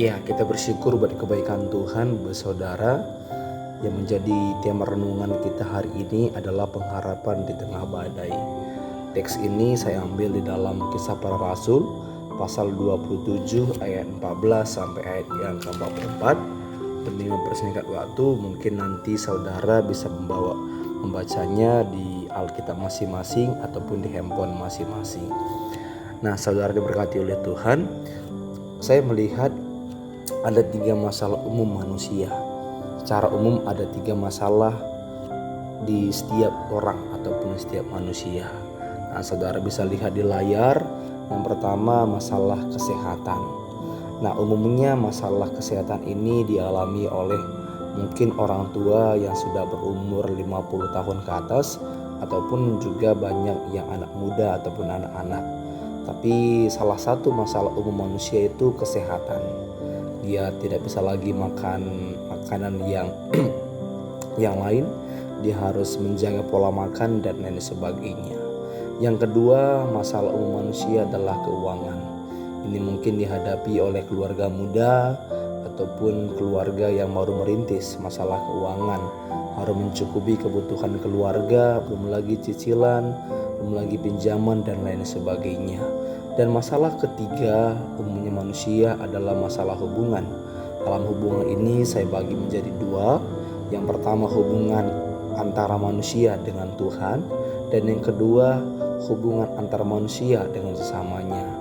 Ya, kita bersyukur buat kebaikan Tuhan, bersaudara. Yang menjadi tema renungan kita hari ini adalah pengharapan di tengah badai. Teks ini saya ambil di dalam Kisah Para Rasul pasal 27 ayat 14 sampai ayat yang ke-44. Demi mempersingkat waktu, mungkin nanti saudara bisa membacanya di Alkitab masing-masing ataupun di handphone masing-masing. Nah, saudara diberkati oleh Tuhan. Saya melihat ada 3 masalah umum manusia. Secara umum ada 3 masalah di setiap orang ataupun setiap manusia. Nah, saudara bisa lihat di layar. Yang pertama, masalah kesehatan. Nah, umumnya masalah kesehatan ini dialami oleh mungkin orang tua yang sudah berumur 50 tahun ke atas, ataupun juga banyak yang anak muda ataupun anak-anak. Tapi salah satu masalah umum manusia itu kesehatan. Dia tidak bisa lagi makan makanan yang yang lain. Dia harus menjaga pola makan dan lain sebagainya. Yang kedua, masalah umum manusia adalah keuangan. Ini mungkin dihadapi oleh keluarga muda ataupun keluarga yang baru merintis. Masalah keuangan harus mencukupi kebutuhan keluarga, belum lagi cicilan, belum lagi pinjaman dan lain sebagainya. Dan masalah ketiga umumnya manusia adalah masalah hubungan. Dalam hubungan ini saya bagi menjadi 2. Yang pertama, hubungan antara manusia dengan Tuhan, dan yang kedua, hubungan antara manusia dengan sesamanya.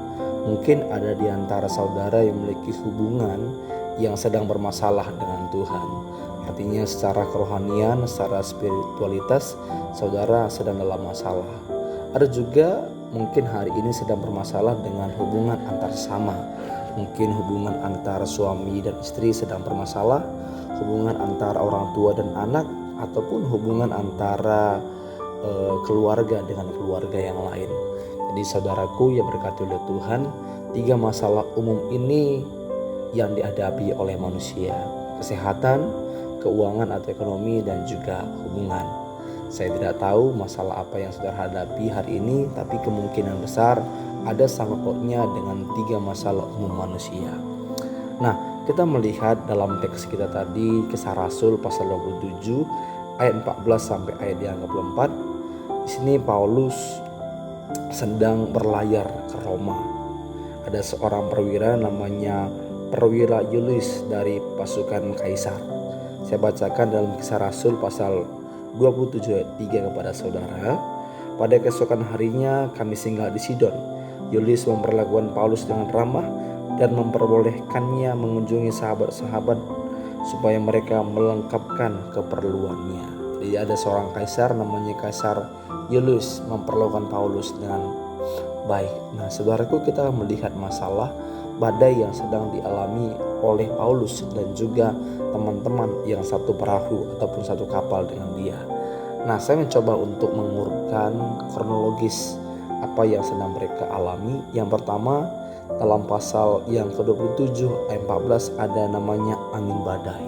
Mungkin ada di antara saudara yang memiliki hubungan yang sedang bermasalah dengan Tuhan. Artinya secara kerohanian, secara spiritualitas saudara sedang dalam masalah. Ada juga mungkin hari ini sedang bermasalah dengan hubungan antar sesama. Mungkin hubungan antara suami dan istri sedang bermasalah, hubungan antara orang tua dan anak, ataupun hubungan antara keluarga dengan keluarga yang lain. Jadi saudaraku yang berkati oleh Tuhan, 3 masalah umum ini yang dihadapi oleh manusia: kesehatan, keuangan atau ekonomi, dan juga hubungan. Saya tidak tahu masalah apa yang saudara hadapi hari ini, tapi kemungkinan besar ada sangkut pautnya dengan 3 masalah umum manusia. Nah, kita melihat dalam teks kita tadi, Kisah Rasul pasal 27 ayat 14 sampai ayat yang ke-44. Di sini Paulus sedang berlayar ke Roma. Ada seorang perwira namanya Perwira Julius dari pasukan Kaisar. Saya bacakan dalam Kisah Rasul pasal 27 ayat 3 kepada saudara. Pada keesokan harinya kami singgah di Sidon. Julius memperlakukan Paulus dengan ramah dan memperbolehkannya mengunjungi sahabat-sahabat supaya mereka melengkapkan keperluannya. Jadi ada seorang kaisar namanya Kaisar Julius memperlakukan Paulus dengan baik. Nah, saudaraku, kita melihat masalah badai yang sedang dialami oleh Paulus dan juga teman-teman yang satu perahu ataupun satu kapal dengan dia. Nah, saya mencoba untuk mengurutkan kronologis apa yang sedang mereka alami. Yang pertama, dalam pasal yang ke-27 ayat 14 ada namanya angin badai.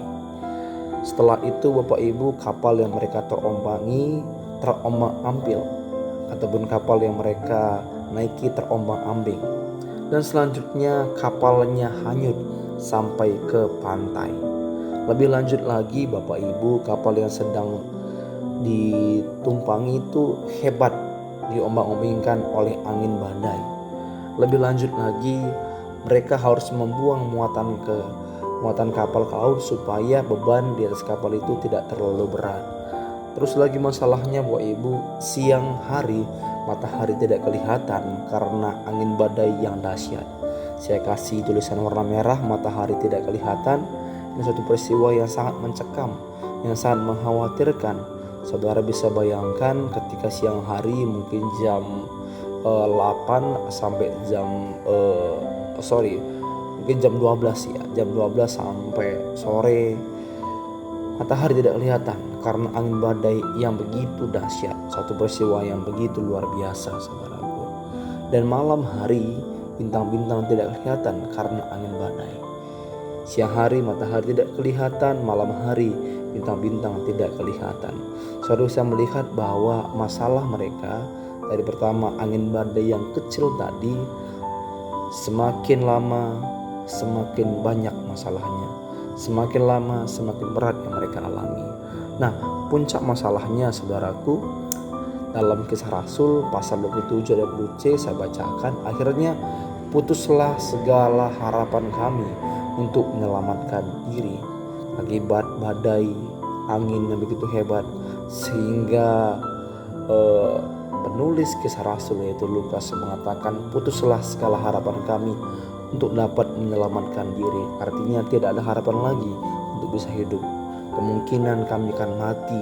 Setelah itu Bapak Ibu, kapal yang mereka terombang-ambing ataupun kapal yang mereka naiki terombang-ambing. Dan selanjutnya kapalnya hanyut sampai ke pantai. Lebih lanjut lagi Bapak Ibu, kapal yang sedang ditumpangi itu hebat diombang-ambingkan oleh angin badai. Lebih lanjut lagi, mereka harus membuang muatan kapal ke laut supaya beban di atas kapal itu tidak terlalu berat. Terus lagi masalahnya Bapak Ibu, siang hari matahari tidak kelihatan karena angin badai yang dahsyat. Saya kasih tulisan warna merah, matahari tidak kelihatan. Ini suatu peristiwa yang sangat mencekam, yang sangat mengkhawatirkan. Saudara bisa bayangkan ketika siang hari mungkin jam 8 sampai mungkin jam 12 ya, jam 12 sampai sore matahari tidak kelihatan karena angin badai yang begitu dahsyat. Satu peristiwa yang begitu luar biasa, saudaraku. Dan malam hari bintang-bintang tidak kelihatan karena angin badai. Siang hari matahari tidak kelihatan, malam hari bintang-bintang tidak kelihatan. Saudara bisa melihat bahwa masalah mereka dari pertama angin badai yang kecil tadi, semakin lama semakin banyak masalahnya. Semakin lama semakin berat yang mereka alami. Nah, puncak masalahnya saudaraku, dalam Kisah Rasul pasal 27 ayat 20c saya bacakan, akhirnya putuslah segala harapan kami untuk menyelamatkan diri akibat badai angin yang begitu hebat, sehingga penulis Kisah Rasul yaitu Lukas mengatakan putuslah segala harapan kami untuk dapat menyelamatkan diri. Artinya tidak ada harapan lagi untuk bisa hidup. Kemungkinan kami akan mati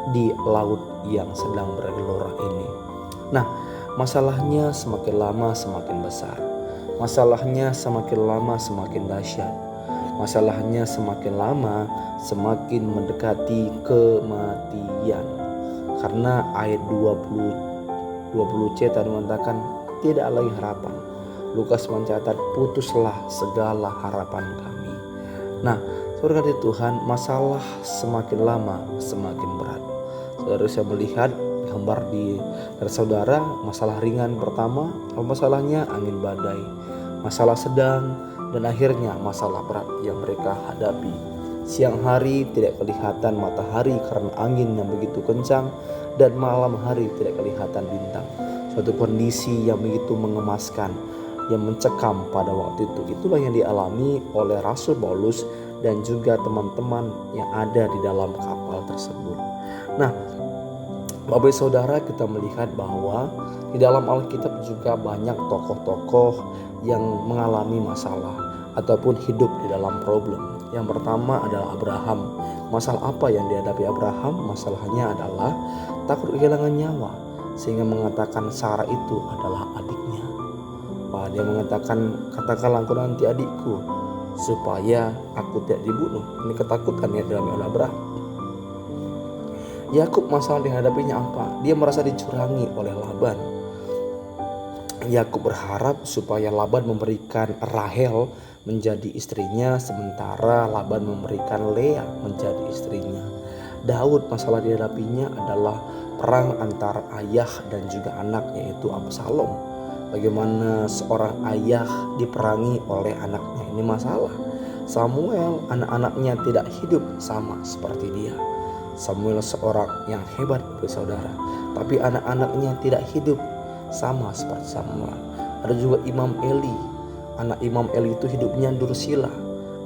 di laut yang sedang bergelora ini. Nah, masalahnya semakin lama semakin besar. Masalahnya semakin lama semakin dahsyat. Masalahnya semakin lama semakin mendekati kematian. Karena ayat 20c tadi mengatakan tidak lagi harapan. Lukas mencatat putuslah segala harapan kami. Nah, saudara di Tuhan, masalah semakin lama semakin berat. Saudara bisa melihat gambar dari saudara, masalah ringan pertama, masalahnya angin badai, masalah sedang, dan akhirnya masalah berat yang mereka hadapi. Siang hari tidak kelihatan matahari karena angin yang begitu kencang, dan malam hari tidak kelihatan bintang. Suatu kondisi yang begitu mengemaskan, yang mencekam pada waktu itu. Itulah yang dialami oleh Rasul Paulus dan juga teman-teman yang ada di dalam kapal tersebut. Nah, Bapak Saudara, kita melihat bahwa di dalam Alkitab juga banyak tokoh-tokoh yang mengalami masalah ataupun hidup di dalam problem. Yang pertama adalah Abraham. Masalah apa yang dihadapi Abraham? Masalahnya adalah takut kehilangan nyawa, sehingga mengatakan Sarah itu adalah adiknya. Dia mengatakan, katakanlah engkau nanti adikku, supaya aku tidak dibunuh. Ini ketakutan yang dialami oleh Abraham. Yakub, masalah dihadapinya apa? Dia merasa dicurangi oleh Laban. Yakub berharap supaya Laban memberikan Rahel menjadi istrinya, sementara Laban memberikan Lea menjadi istrinya. Daud, masalah dihadapinya adalah perang antara ayah dan juga anak, yaitu Absalom. Bagaimana seorang ayah diperangi oleh anaknya, ini masalah. Samuel, anak-anaknya tidak hidup sama seperti dia. Samuel seorang yang hebat, saudara, tapi anak-anaknya tidak hidup sama seperti Samuel. Ada juga Imam Eli. Anak Imam Eli itu hidupnya dursila.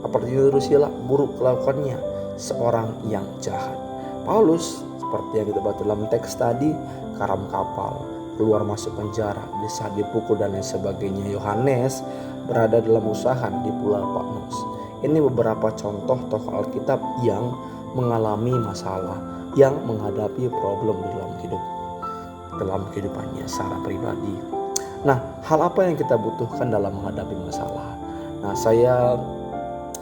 Apalagi dursila, buruk kelakuannya, seorang yang jahat. Paulus, seperti yang kita baca dalam teks tadi, karam kapal, keluar masuk penjara, bisa dipukul dan lain sebagainya. Yohanes berada dalam usaha di Pulau Patmos. Ini beberapa contoh tokoh Alkitab yang mengalami masalah, yang menghadapi problem dalam kehidupannya secara pribadi. Nah, hal apa yang kita butuhkan dalam menghadapi masalah? Nah, saya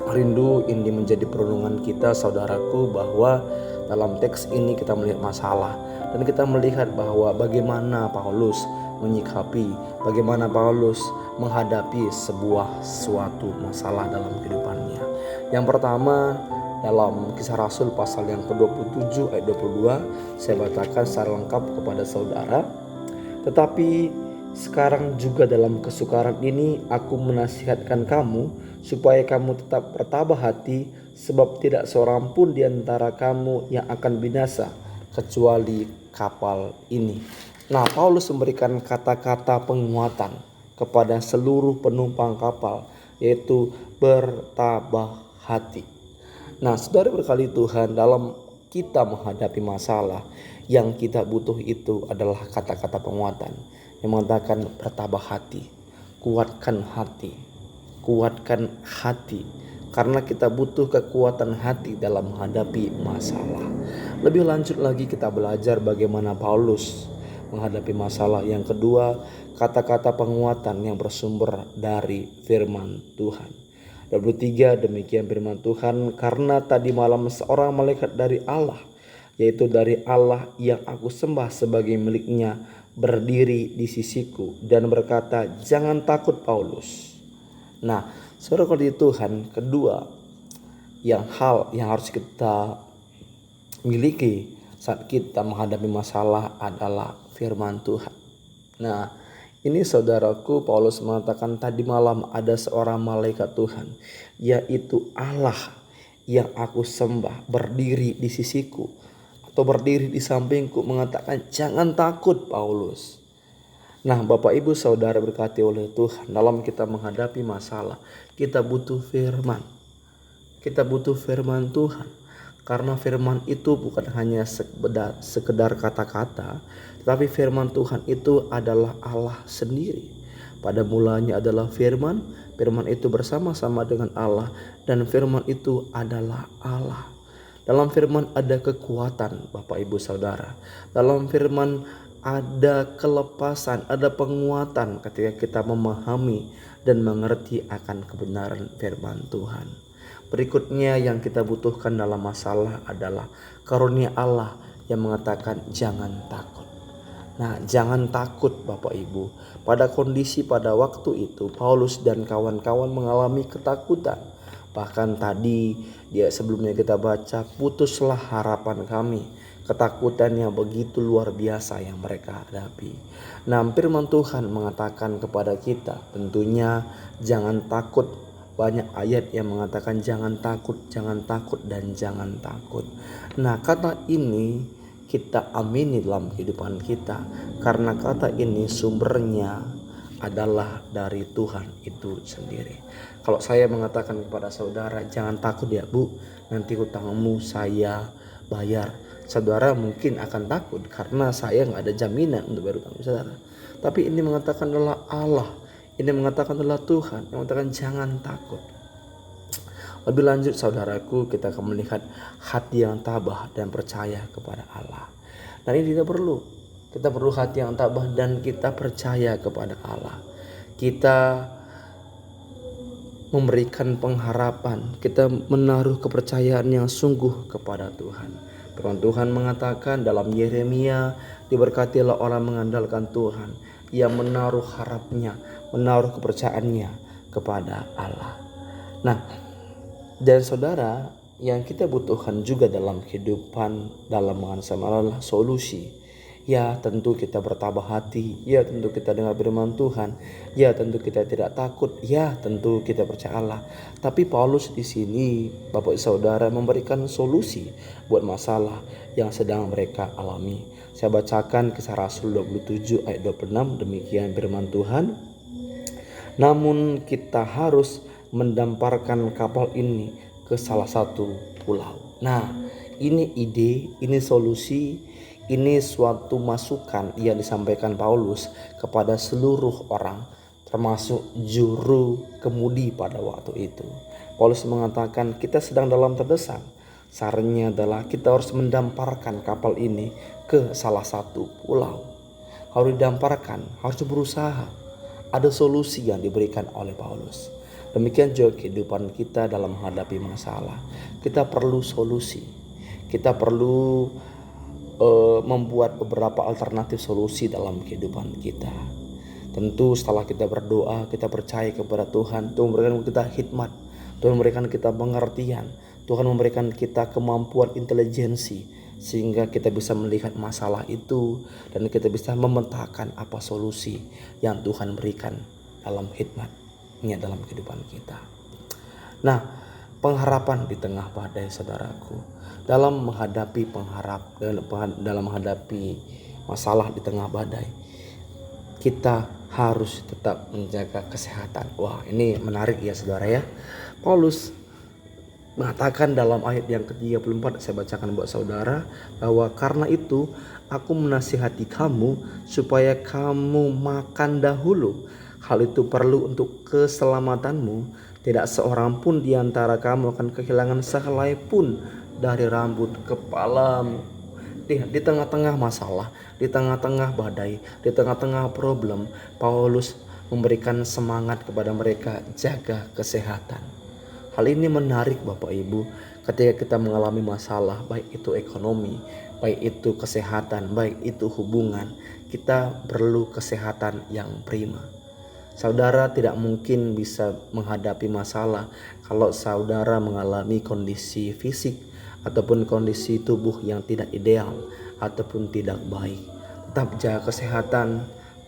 rindu ini menjadi perenungan kita, saudaraku, bahwa dalam teks ini kita melihat masalah dan kita melihat bahwa bagaimana Paulus menyikapi, bagaimana Paulus menghadapi suatu masalah dalam kehidupannya. Yang pertama, dalam Kisah Rasul pasal yang ke-27 ayat 22, saya bacakan secara lengkap kepada saudara. Tetapi sekarang juga dalam kesukaran ini aku menasihatkan kamu supaya kamu tetap bertabah hati, sebab tidak seorang pun di antara kamu yang akan binasa kecuali kapal ini. Nah, Paulus memberikan kata-kata penguatan kepada seluruh penumpang kapal, yaitu bertabah hati. Nah, saudara berkali Tuhan, dalam kita menghadapi masalah, yang kita butuh itu adalah kata-kata penguatan yang mengatakan bertabah hati, kuatkan hati, kuatkan hati. Karena kita butuh kekuatan hati dalam menghadapi masalah. Lebih lanjut lagi kita belajar bagaimana Paulus menghadapi masalah. Yang kedua, kata-kata penguatan yang bersumber dari firman Tuhan. 23, demikian firman Tuhan, karena tadi malam seorang malaikat dari Allah, yaitu dari Allah yang aku sembah sebagai miliknya, berdiri di sisiku dan berkata, jangan takut Paulus. Nah, saudara di Tuhan, kedua hal yang harus kita miliki saat kita menghadapi masalah adalah firman Tuhan. Nah, Ini saudaraku, Paulus mengatakan tadi malam ada seorang malaikat Tuhan, yaitu Allah yang aku sembah, berdiri di sisiku atau berdiri di sampingku, mengatakan jangan takut Paulus. Nah, Bapak Ibu Saudara berkati oleh Tuhan, dalam kita menghadapi masalah, kita butuh firman. Kita butuh firman Tuhan. Karena firman itu bukan hanya sekedar kata-kata, tetapi firman Tuhan itu adalah Allah sendiri. Pada mulanya adalah firman, firman itu bersama-sama dengan Allah, dan firman itu adalah Allah. Dalam firman ada kekuatan, Bapak Ibu Saudara. Dalam firman ada kelepasan, ada penguatan ketika kita memahami dan mengerti akan kebenaran firman Tuhan. Berikutnya yang kita butuhkan dalam masalah adalah karunia Allah yang mengatakan jangan takut. Nah, jangan takut Bapak Ibu. Pada kondisi pada waktu itu Paulus dan kawan-kawan mengalami ketakutan. Bahkan tadi sebelumnya kita baca, putuslah harapan kami. Ketakutan yang begitu luar biasa yang mereka hadapi. Nah, firman Tuhan mengatakan kepada kita, tentunya jangan takut. Banyak ayat yang mengatakan jangan takut, dan jangan takut. Nah, kata ini kita amini dalam kehidupan kita, karena kata ini sumbernya adalah dari Tuhan itu sendiri. Kalau saya mengatakan kepada saudara jangan takut ya Bu, nanti hutangmu saya bayar, saudara mungkin akan takut karena saya nggak ada jaminan untuk bayar hutang saudara. Tapi ini mengatakan adalah Allah, ini mengatakan adalah Tuhan yang mengatakan jangan takut. Lebih lanjut saudaraku, kita akan melihat hati yang tabah dan percaya kepada Allah. Dan ini kita perlu hati yang tabah dan kita percaya kepada Allah. Kita memberikan pengharapan, kita menaruh kepercayaan yang sungguh kepada Tuhan. Firman Tuhan mengatakan dalam Yeremia, diberkatilah orang mengandalkan Tuhan, yang menaruh harapnya, menaruh kepercayaannya kepada Allah. Nah, dan saudara, yang kita butuhkan juga dalam kehidupan, dalam mengansam adalah solusi. Ya, tentu kita bertabah hati. Ya, tentu kita dengar firman Tuhan. Ya, tentu kita tidak takut. Ya, tentu kita percaya Allah. Tapi Paulus di sini, Bapak Saudara, memberikan solusi buat masalah yang sedang mereka alami. Saya bacakan Kisah Rasul 27 ayat 26, demikian firman Tuhan. Namun kita harus mendamparkan kapal ini ke salah satu pulau. Nah, ini ide, ini solusi, ini suatu masukan yang disampaikan Paulus kepada seluruh orang, termasuk juru kemudi pada waktu itu. Paulus mengatakan kita sedang dalam terdesak. Sarannya adalah kita harus mendamparkan kapal ini ke salah satu pulau. Harus didamparkan, harus berusaha. Ada solusi yang diberikan oleh Paulus. Demikian juga kehidupan kita dalam menghadapi masalah. Kita perlu solusi. Kita perlu membuat beberapa alternatif solusi dalam kehidupan kita. Tentu setelah kita berdoa, kita percaya kepada Tuhan. Tuhan memberikan kita hikmat, Tuhan memberikan kita pengertian, Tuhan memberikan kita kemampuan intelijensi, sehingga kita bisa melihat masalah itu dan kita bisa memetakan apa solusi yang Tuhan berikan dalam hikmatnya dalam kehidupan kita. Nah, pengharapan di tengah badai saudaraku. Dalam menghadapi dalam menghadapi masalah di tengah badai, kita harus tetap menjaga kesehatan. Wah, ini menarik ya saudara ya. Paulus mengatakan dalam ayat yang ke-34, saya bacakan buat saudara, bahwa karena itu aku menasihati kamu supaya kamu makan dahulu. Hal itu perlu untuk keselamatanmu. Tidak seorang pun di antara kamu akan kehilangan sehelai pun dari rambut kepalamu. Di tengah-tengah masalah, di tengah-tengah badai, di tengah-tengah problem, Paulus memberikan semangat kepada mereka, jaga kesehatan. Hal ini menarik Bapak Ibu, ketika kita mengalami masalah, baik itu ekonomi, baik itu kesehatan, baik itu hubungan, kita perlu kesehatan yang prima. Saudara tidak mungkin bisa menghadapi masalah kalau saudara mengalami kondisi fisik ataupun kondisi tubuh yang tidak ideal ataupun tidak baik. Tetap jaga kesehatan,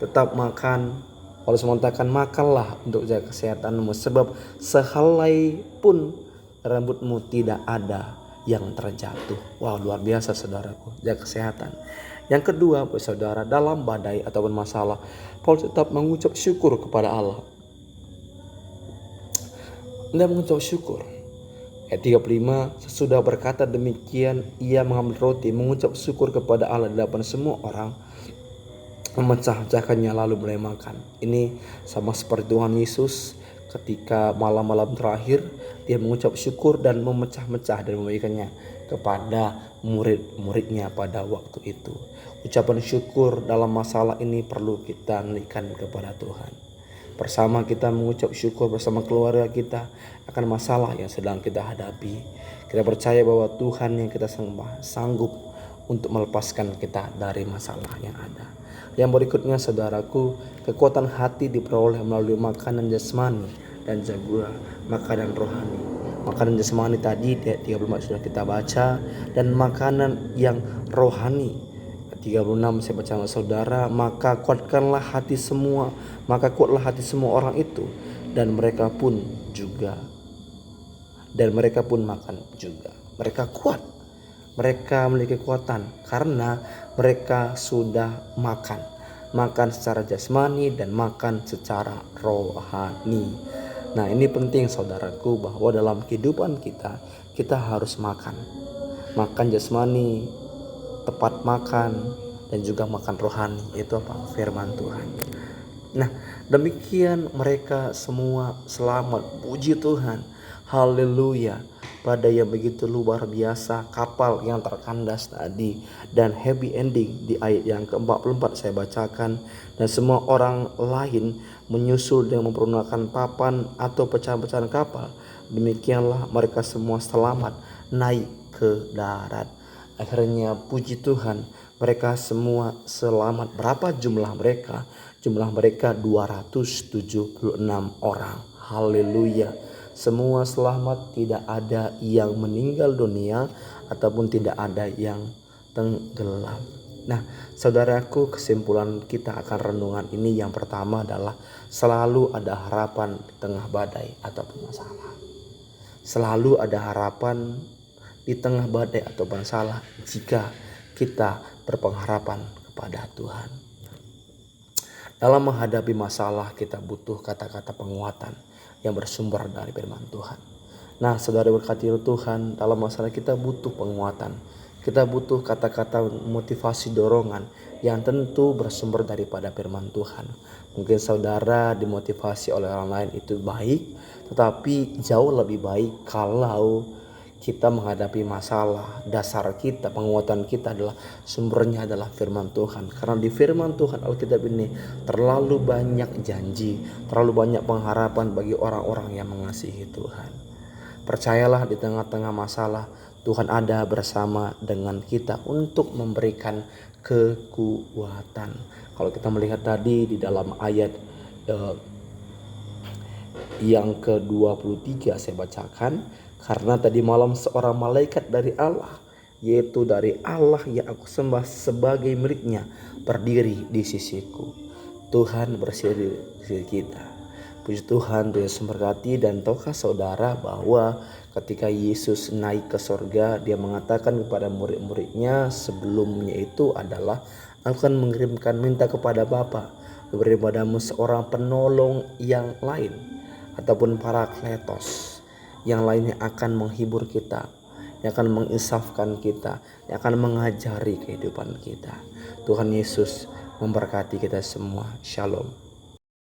tetap makan. Paulus mengatakan makanlah untuk jaga kesehatanmu, sebab sehelai pun rambutmu tidak ada yang terjatuh. Wow, luar biasa saudaraku, jaga kesehatan. Yang kedua, saudara, dalam badai ataupun masalah, Paulus tetap mengucap syukur kepada Allah. Dia mengucap syukur. Ayat 35, sesudah berkata demikian, ia mengambil roti, mengucap syukur kepada Allah di hadapan semua orang, memecah-mecahkannya lalu mulai makan. Ini sama seperti Tuhan Yesus ketika malam-malam terakhir, dia mengucap syukur dan memecah-mecah dan memberikannya kepada murid-muridnya pada waktu itu. Ucapan syukur dalam masalah ini perlu kita naikkan kepada Tuhan. Bersama kita mengucap syukur bersama keluarga kita akan masalah yang sedang kita hadapi. Kita percaya bahwa Tuhan yang kita sembah sanggup untuk melepaskan kita dari masalah yang ada. Yang berikutnya saudaraku, kekuatan hati diperoleh melalui makanan jasmani dan juga makanan rohani. Makanan jasmani tadi di ayat 34 sudah kita baca, dan makanan yang rohani 36 saya baca sama saudara, maka kuatlah hati semua orang itu, dan mereka pun makan juga. Mereka kuat, mereka memiliki kekuatan karena mereka sudah makan secara jasmani dan makan secara rohani. Nah, ini penting saudaraku, bahwa dalam kehidupan kita harus makan jasmani, tepat makan, dan juga makan rohani, itu apa? Firman Tuhan. Nah, demikian mereka semua selamat. Puji Tuhan, haleluya. Pada yang begitu luar biasa, kapal yang terkandas tadi, dan happy ending di ayat yang ke-44 saya bacakan, dan semua orang lain menyusul dengan mempergunakan papan atau pecahan-pecahan kapal. Demikianlah mereka semua selamat naik ke darat. Akhirnya puji Tuhan, mereka semua selamat. Berapa jumlah mereka? Jumlah mereka 276 orang. Haleluya. Semua selamat, tidak ada yang meninggal dunia ataupun tidak ada yang tenggelam. Nah, saudaraku, kesimpulan kita akan renungan ini yang pertama adalah selalu ada harapan di tengah badai ataupun masalah. Selalu ada harapan di tengah badai atau masalah jika kita berpengharapan kepada Tuhan. Dalam menghadapi masalah kita butuh kata-kata penguatan yang bersumber dari firman Tuhan. Nah, saudara berkati Tuhan, dalam masalah kita butuh penguatan. Kita butuh kata-kata motivasi dorongan yang tentu bersumber daripada firman Tuhan. Mungkin saudara dimotivasi oleh orang lain itu baik, tetapi jauh lebih baik kalau kita menghadapi masalah, dasar kita, penguatan kita adalah sumbernya adalah firman Tuhan. Karena di firman Tuhan Alkitab ini terlalu banyak janji, terlalu banyak pengharapan bagi orang-orang yang mengasihi Tuhan. Percayalah, di tengah-tengah masalah Tuhan ada bersama dengan kita untuk memberikan kekuatan. Kalau kita melihat tadi di dalam ayat yang ke-23 saya bacakan, karena tadi malam seorang malaikat dari Allah, yaitu dari Allah yang aku sembah sebagai miliknya, berdiri di sisiku. Tuhan bersiri di sisi kita. Puji Tuhan, Tuhan Yesus memberkati. Dan tahukah saudara bahwa ketika Yesus naik ke surga, dia mengatakan kepada murid-muridnya sebelumnya itu adalah, aku akan mengirimkan, minta kepada Bapa, beri padamu seorang penolong yang lain, ataupun Parakletos yang lainnya akan menghibur kita, yang akan menginsafkan kita, yang akan mengajari kehidupan kita. Tuhan Yesus memberkati kita semua. Shalom.